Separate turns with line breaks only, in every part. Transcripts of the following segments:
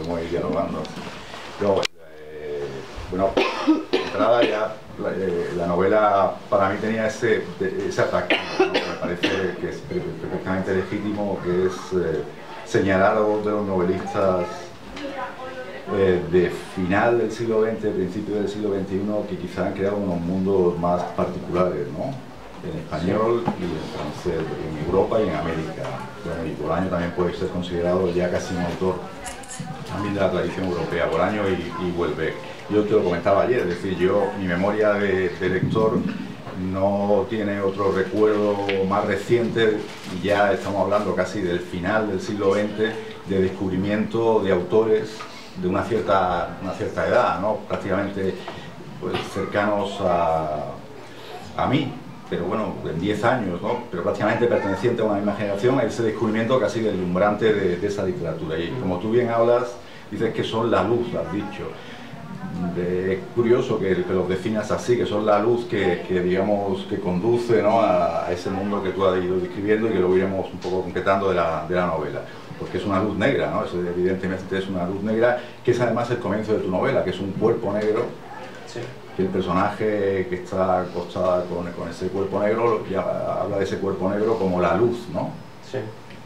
podemos ir dialogando. Yo, bueno, de entrada ya la novela para mí tenía ese atractivo, ¿no? Me parece que es perfectamente legítimo, que es señalar a dos de los novelistas de final del siglo XX, principio del siglo XXI, que quizá han creado unos mundos más particulares, ¿no? En español y en francés, en Europa y en América. Bueno, y Bolaño también puede ser considerado ya casi un autor también de la tradición europea, Bolaño y Houellebecq. Yo te lo comentaba ayer, es decir, mi memoria de lector no tiene otro recuerdo más reciente, y ya estamos hablando casi del final del siglo XX, de descubrimiento de autores de una cierta edad, ¿no? Prácticamente pues, cercanos a mí, pero bueno, en 10 años, ¿no? Pero prácticamente perteneciente a una misma generación, ese descubrimiento casi deslumbrante de esa literatura. Y como tú bien hablas, dices que son la luz, has dicho. Es curioso que los definas así, que son la luz que digamos, que conduce, ¿no? a ese mundo que tú has ido describiendo y que lo iremos un poco concretando de la novela. Porque es una luz negra, ¿no? Evidentemente es una luz negra, que es además el comienzo de tu novela, que es un cuerpo negro. Sí. Que el personaje que está acostada con ese cuerpo negro ya habla de ese cuerpo negro como la luz, ¿no? Sí.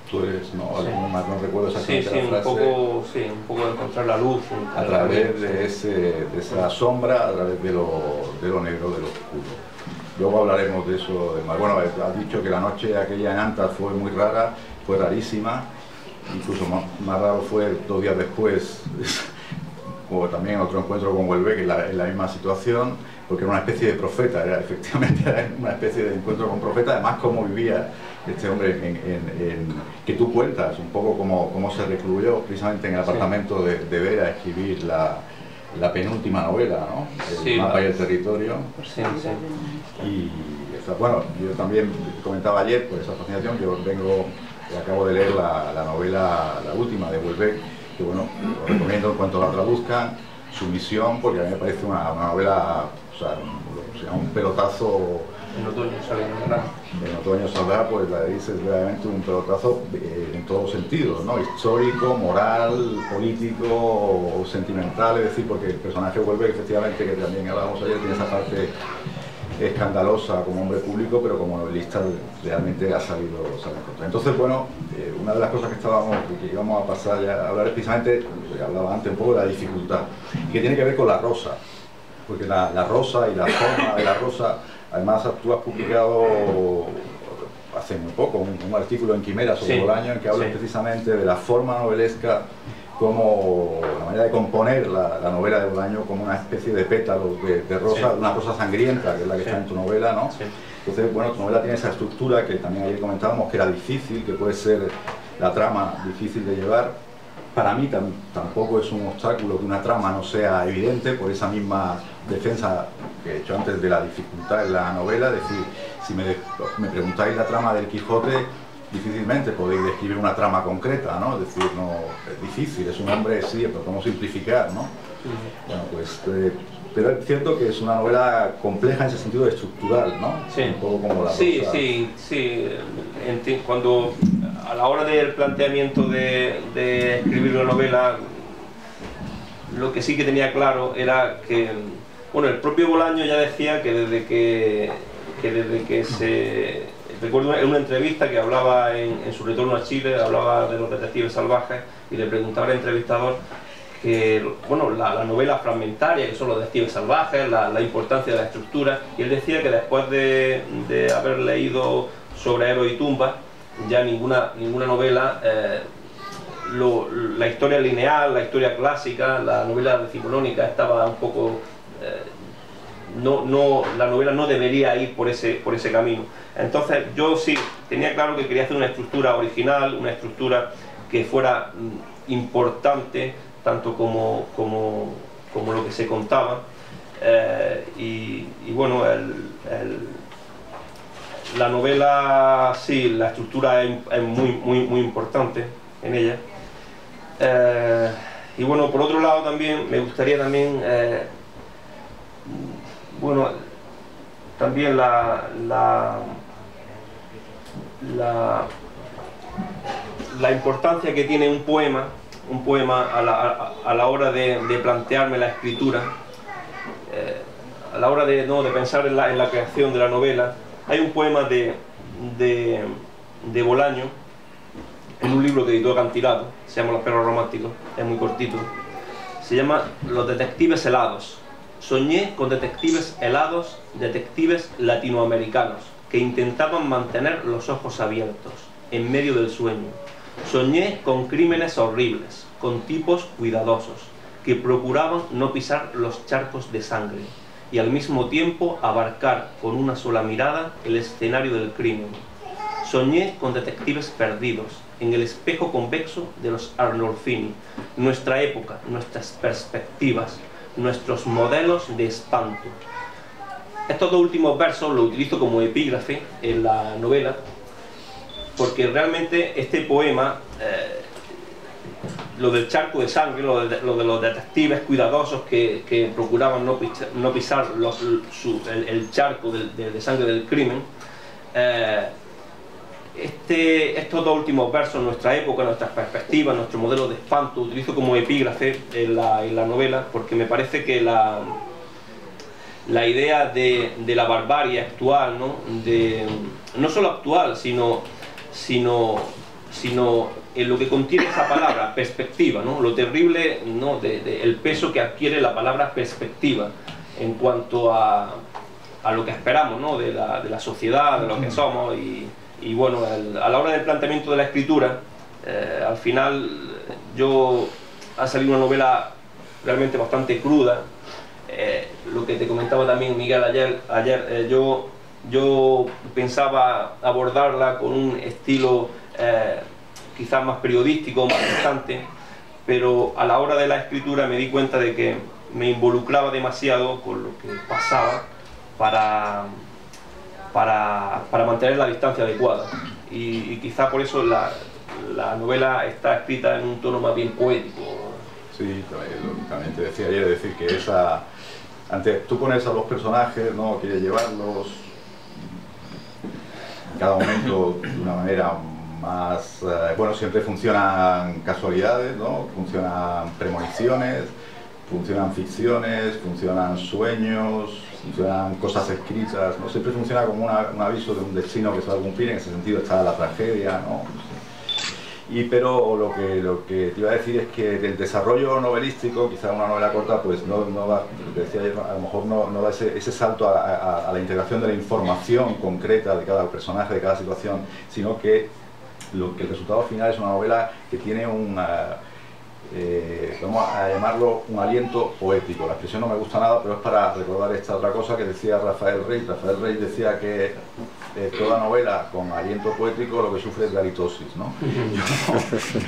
Tú eres, ¿no? Sí. No recuerdo exactamente la frase.
Un poco de encontrar la luz.
A través de esa sombra, a través de lo negro, de lo oscuro. Luego hablaremos de eso. Bueno, has dicho que la noche aquella en Antas fue muy rara, fue rarísima. Incluso más raro fue 2 días después, o también otro encuentro con Houellebecq en la misma situación, porque era una especie de profeta, efectivamente era una especie de encuentro con profeta, además cómo vivía este hombre que tú cuentas, un poco cómo se recluyó precisamente en el apartamento de Vera a escribir la penúltima novela, ¿no? El mapa y el territorio.
Sí.
Y bueno, yo también comentaba ayer, por esa fascinación, yo acabo de leer la novela, la última de Houellebecq, que bueno, os recomiendo en cuanto la traduzcan, Sumisión, porque a mí me parece una novela, o sea, un pelotazo.
En otoño
saldrá, pues la dice es realmente un pelotazo en todos sentidos, ¿no? Histórico, moral, político, sentimental, es decir, porque el personaje Houellebecq, efectivamente, que también hablábamos ayer, tiene esa parte escandalosa como hombre público, pero como novelista realmente ha sabido encontrar. Entonces, bueno, una de las cosas que íbamos a pasar ya a hablar es precisamente, hablaba antes un poco de la dificultad, y que tiene que ver con la rosa, porque la rosa y la forma de la rosa, además tú has publicado hace muy poco un artículo en Quimera sobre Bolaño en que hablas precisamente de la forma novelesca, como la manera de componer la novela de Bolaño como una especie de pétalos de rosa, una rosa sangrienta, que es la que está en tu novela, ¿no? Entonces, bueno, tu novela tiene esa estructura que también ayer comentábamos que era difícil, que puede ser la trama difícil de llevar. Para mí tampoco es un obstáculo que una trama no sea evidente, por esa misma defensa que he hecho antes de la dificultad en la novela. Es decir, si me preguntáis la trama del Quijote, difícilmente podéis describir una trama concreta, ¿no? Es decir, no, es difícil, es un hombre, sí, pero podemos simplificar, ¿no? Bueno, pues, pero es cierto que es una novela compleja en ese sentido estructural, ¿no?
Sí.
Un poco como la
sí,
rosa.
sí. Cuando a la hora del planteamiento de escribir una novela, lo que sí que tenía claro era que, bueno, el propio Bolaño ya decía que desde que se... Recuerdo en una entrevista que hablaba en su retorno a Chile, hablaba de los detectives salvajes y le preguntaba al entrevistador que, bueno, la novela fragmentaria, que son los detectives salvajes, la importancia de la estructura, y él decía que después de haber leído sobre Héroes y tumbas, ya ninguna novela, la historia lineal, la historia clásica, la novela decimonónica estaba un poco... la novela no debería ir por ese camino. Entonces yo sí tenía claro que quería hacer una estructura original, una estructura que fuera importante tanto como lo que se contaba, y bueno, la novela, sí, la estructura es muy importante en ella. Y bueno, por otro lado también me gustaría también bueno, también la importancia que tiene un poema un poema a la hora de plantearme la escritura, a la hora de pensar en la creación de la novela. Hay un poema de Bolaño, en un libro que editó Acantilado, se llama Los perros románticos, es muy cortito, se llama Los detectives helados. Soñé con detectives helados, detectives latinoamericanos, que intentaban mantener los ojos abiertos, en medio del sueño. Soñé con crímenes horribles, con tipos cuidadosos, que procuraban no pisar los charcos de sangre, y al mismo tiempo abarcar con una sola mirada el escenario del crimen. Soñé con detectives perdidos, en el espejo convexo de los Arnolfini, nuestra época, nuestras perspectivas, nuestros modelos de espanto. Estos dos últimos versos los utilizo como epígrafe en la novela, porque realmente este poema, lo del charco de sangre, lo de los detectives cuidadosos que procuraban no pisar el charco de sangre del crimen, estos dos últimos versos, nuestra época, nuestras perspectivas, nuestro modelo de espanto, utilizo como epígrafe en la novela, porque me parece que la idea de la barbarie actual, no solo actual, sino en lo que contiene esa palabra, perspectiva, ¿no? Lo terrible, ¿no? El peso que adquiere la palabra perspectiva en cuanto a lo que esperamos, ¿no? de la sociedad, de lo que somos. Y bueno, a la hora del planteamiento de la escritura, al final ha salido una novela realmente bastante cruda. Lo que te comentaba también Miguel ayer, yo pensaba abordarla con un estilo quizás más periodístico, más distante, pero a la hora de la escritura me di cuenta de que me involucraba demasiado con lo que pasaba para mantener la distancia adecuada, y quizá por eso la novela está escrita en un tono más bien poético.
Sí, también te decía ayer, decir que antes tú pones a los personajes, ¿no? Quieres llevarlos en cada momento de una manera más, bueno, siempre funcionan casualidades, ¿no? Funcionan premoniciones, funcionan ficciones, funcionan sueños, funcionan cosas escritas, ¿no? Siempre funciona como un aviso de un destino que se va a cumplir. En ese sentido está la tragedia, ¿no? Pero lo que te iba a decir es que el desarrollo novelístico, quizá una novela corta, pues no da, decía yo, a lo mejor no da ese salto a la integración de la información concreta de cada personaje, de cada situación, sino que el resultado final es una novela que tiene vamos a llamarlo un aliento poético. La expresión no me gusta nada, pero es para recordar esta otra cosa que decía Rafael Rey. Rafael Rey decía que toda novela con aliento poético lo que sufre es de halitosis, ¿no?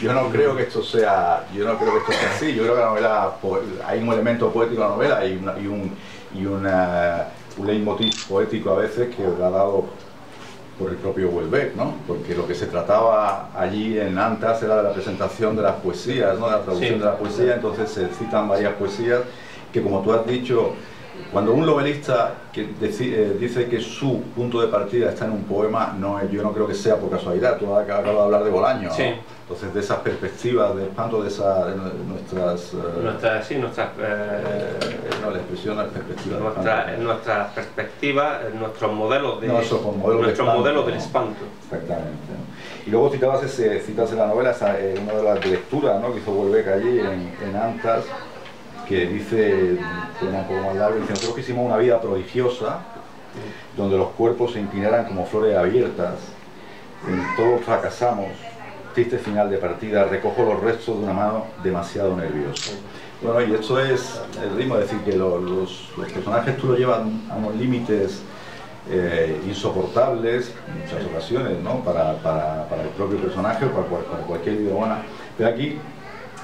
Yo no creo que esto sea así. Yo creo que la novela, hay un elemento poético en la novela y un leitmotiv poético a veces que ha dado por el propio Houellebecq, ¿no? Porque lo que se trataba allí en Antas era de la presentación de las poesías, ¿no? De la traducción de la poesía. Entonces se citan varias poesías que, como tú has dicho, cuando un novelista dice que su punto de partida está en un poema, yo no creo que sea por casualidad. Tú acabas de hablar de Bolaño, ¿no? Sí. Entonces, de esas perspectivas de espanto, nuestras
perspectivas, nuestros modelos del espanto.
Exactamente. Y luego citas en la novela una de las lecturas, ¿no? Que hizo Houellebecq allí en Antas, que dice, un poco más largo, dice: nosotros que hicimos una vida prodigiosa, donde los cuerpos se inclinaran como flores abiertas, en todo fracasamos, triste final de partida, recojo los restos de una mano demasiado nerviosa. Bueno, y esto es el ritmo, es decir, que los personajes tú los llevas a unos límites insoportables en muchas ocasiones, ¿no? Para el propio personaje o para cualquier vida humana. Pero aquí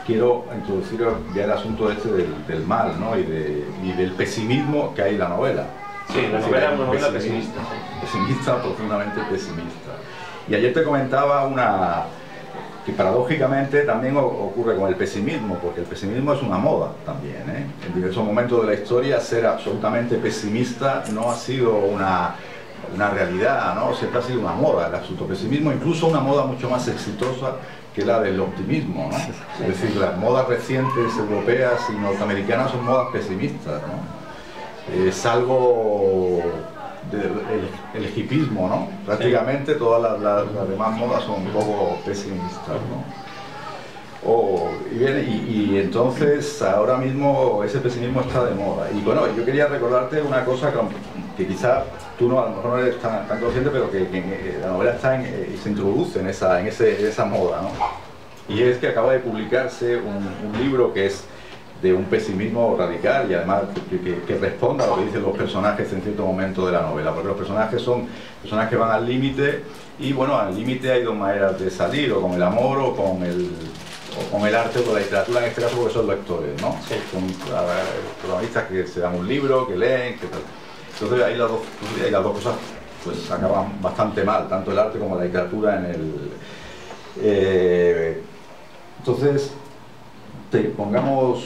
quiero introducir ya el asunto del mal, ¿no? y del pesimismo que hay en la novela.
Sí, la novela es una novela pesimista.
Pesimista, profundamente pesimista. Y ayer te comentaba que paradójicamente también ocurre con el pesimismo, porque el pesimismo es una moda también, ¿eh? En diversos momentos de la historia ser absolutamente pesimista no ha sido una realidad, ¿no? Siempre ha sido una moda el asunto pesimismo, incluso una moda mucho más exitosa que es la del optimismo, ¿no? Es decir, las modas recientes europeas y norteamericanas son modas pesimistas, ¿no? Es algo del hipismo, ¿no? Prácticamente todas las demás modas son un poco pesimistas, ¿no? Y entonces ahora mismo ese pesimismo está de moda. Y bueno, yo quería recordarte una cosa que quizá tú a lo mejor no eres tan consciente, pero que la novela se introduce en esa moda, ¿no? Y es que acaba de publicarse un libro que es de un pesimismo radical y además que responda a lo que dicen los personajes en cierto momento de la novela, porque los personajes son personajes que van al límite, y bueno, al límite hay dos maneras de salir, o con el amor o con el arte o con la literatura, en este caso porque son lectores, ¿no?
Sí.
Son protagonistas que se dan un libro, que leen, que tal. Entonces ahí las dos cosas pues acaban bastante mal, tanto el arte como la literatura entonces pongamos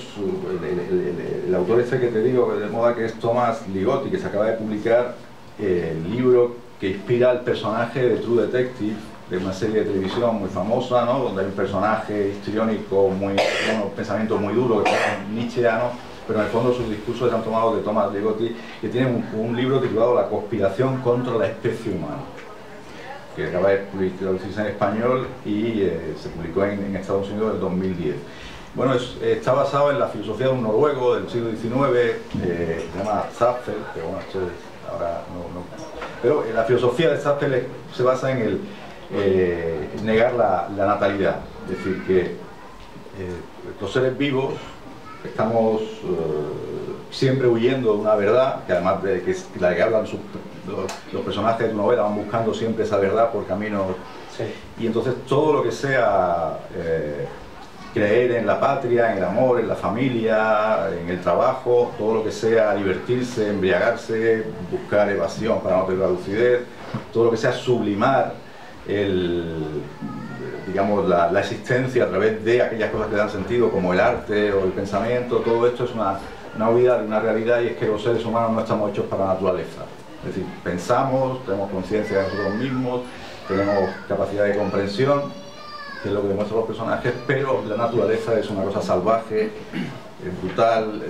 el autor este que te digo de moda, que es Thomas Ligotti, que se acaba de publicar el libro que inspira al personaje de True Detective, de una serie de televisión muy famosa, ¿no? Donde hay un personaje histriónico con unos pensamientos muy duros, que son nietzscheanos, pero en el fondo sus discursos se han tomado de Thomas Ligotti, que tiene un libro titulado La conspiración contra la especie humana, que acaba de traducirse en español y se publicó en Estados Unidos en el 2010. Bueno, está basado en la filosofía de un noruego del siglo XIX, se llama Zapfel, que bueno, ahora no. Pero la filosofía de Zapfel se basa en negar la natalidad, es decir, que los seres vivos estamos siempre huyendo de una verdad, que además de que es la que hablan los personajes de tu novela, van buscando siempre esa verdad por caminos.
Sí.
Y entonces todo lo que sea creer en la patria, en el amor, en la familia, en el trabajo, todo lo que sea divertirse, embriagarse, buscar evasión para no perder la lucidez, todo lo que sea sublimar digamos, la existencia a través de aquellas cosas que dan sentido, como el arte o el pensamiento, todo esto es una huida de una realidad, y es que los seres humanos no estamos hechos para la naturaleza. Es decir, pensamos, tenemos conciencia de nosotros mismos, tenemos capacidad de comprensión, que es lo que demuestran los personajes, pero la naturaleza es una cosa salvaje, brutal,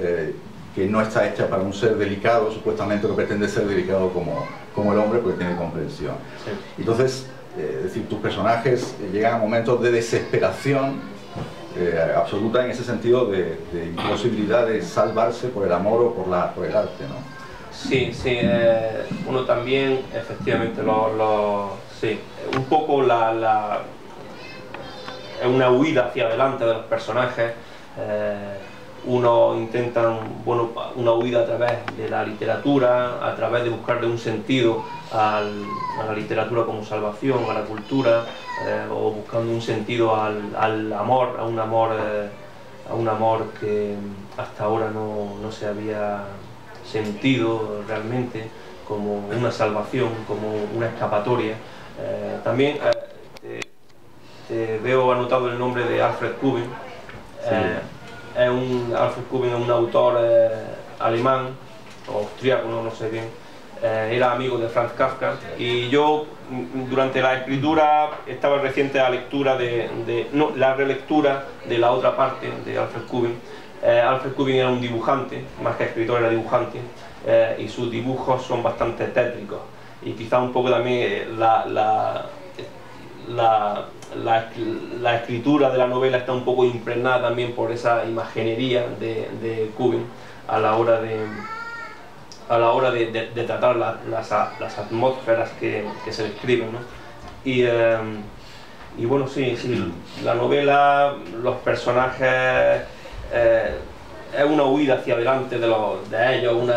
que no está hecha para un ser delicado, supuestamente, que pretende ser delicado como el hombre, porque tiene comprensión.
Sí.
Entonces, es decir, tus personajes llegan a momentos de desesperación absoluta, en ese sentido de imposibilidad de salvarse por el amor o por el arte, ¿no?
Sí, sí, uno también, efectivamente, sí, un poco es una huida hacia adelante de los personajes. Uno intenta, bueno, una huida a través de la literatura, a través de buscarle un sentido a la literatura como salvación, a la cultura, o buscando un sentido al amor, a un amor que hasta ahora no se había sentido realmente como una salvación, como una escapatoria. También te veo anotado el nombre de Alfred Kubin.
Sí.
Alfred Kubin es un autor alemán o austríaco, no sé bien. Era amigo de Franz Kafka, y yo durante la escritura estaba reciente a la lectura la relectura de la otra parte de Alfred Kubin. Alfred Kubin era un dibujante, más que escritor era dibujante, y sus dibujos son bastante tétricos, y quizá un poco también la escritura de la novela está un poco impregnada también por esa imaginería de Kubin a la hora de tratar las atmósferas que se describen, ¿no? Y bueno, sí, la novela, los personajes, es una huida hacia adelante de ellos,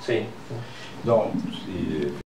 sí.
No, sí.